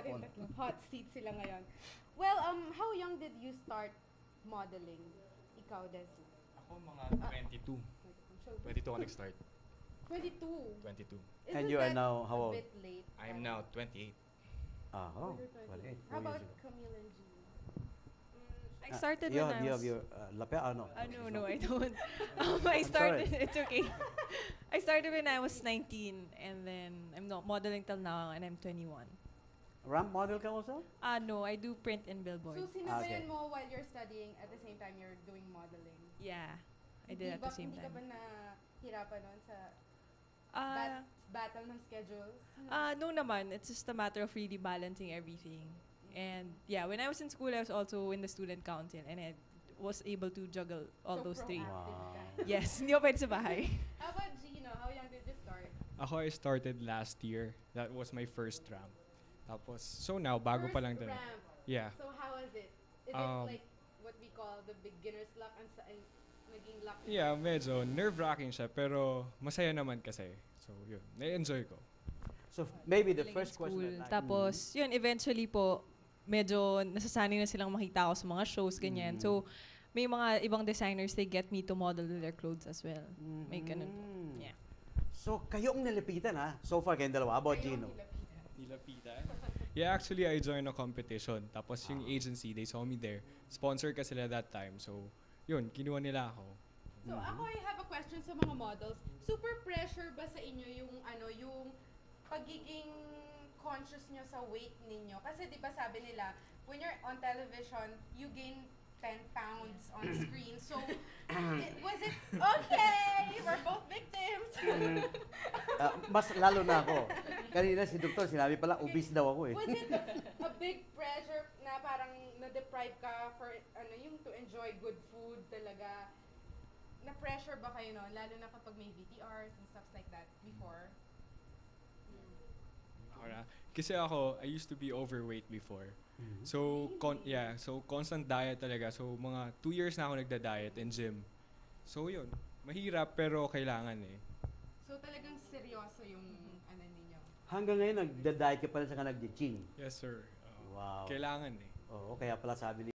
kayong tatlo. Hot seat sila ngayon. Well, how young did you start modeling? Ikaw, Desi. Ako mga 22. 22 ako nag-start. 22. 22. And Isn't you are that now how old? a bit late? I am now 28. Oh, You're well, 28. 4 How about years ago. Camille and Gina? I started you when have, I you was... have your lapel? No. no, I don't. I started, it's okay. I started when I was 19 and then I'm not modeling till now and I'm 21. Ramp model ka also? No, I do print and billboard. So, sinabayan Okay. mo while you're studying at the same time you're doing modeling? Yeah, I did at the same Hindi ka ba time. nahirapan nun sa Uh, battle ng schedules? no naman, it's just a matter of really balancing everything. And yeah, when I was in school, I was also in the student council and I was able to juggle all So those three. proactive ka. Yes, hindi ako pwede sa bahay. How about Gino? How young did you start? Ako I started last year. That was my first ramp. Tapos, so now, bago pa lang First din. ramp. Yeah. So how was it? Is it like what we call the beginner's luck and naging luck? Yeah, medyo nerve-wracking siya, pero masaya naman kasi. So, yun. Na-enjoy ko. So maybe the Galing in first question. school. that I- Tapos, yun, eventually po, medyo nasasanay na silang makita ako sa mga shows, ganyan. Mm. So, may mga ibang designers, they get me to model their clothes as well. May ganun po. Mm. Yeah. So kayo ang nilipitan ha? So far kayong dalawa. How about Ayun, Gino? Nilapitan? Yeah, actually, I joined a competition. Tapos yung agency, they saw me there. Sponsor ka sila that time. So, yun, kinuha nila ako. So ako, I have a question sa mga models. Super pressure ba sa inyo yung pagiging conscious nyo sa weight ninyo? Kasi di ba sabi nila, when you're on television, you gain 10 pounds on screen. So, was it, okay, we're both victims. Mas lalo na ako. Kanina si doktor, sinabi pala, obese daw ako eh. Was it a big pressure na parang na-deprive ka for, yung to enjoy good food talaga? Na-pressure ba kayo noon? Lalo na kapag may VTRs and stuff like that before? Ako na. Kasi ako, I used to be overweight before. So, so constant diet talaga. So, mga 2 years na ako nagda-diet and gym. So, yun. Mahirap pero kailangan eh. So talagang seryoso yung ninyo? Hanggang ngayon, nagda-diet ka pa rin sa nag-gym. Yes, sir. Wow. Kailangan eh. Oo, kaya pala sabi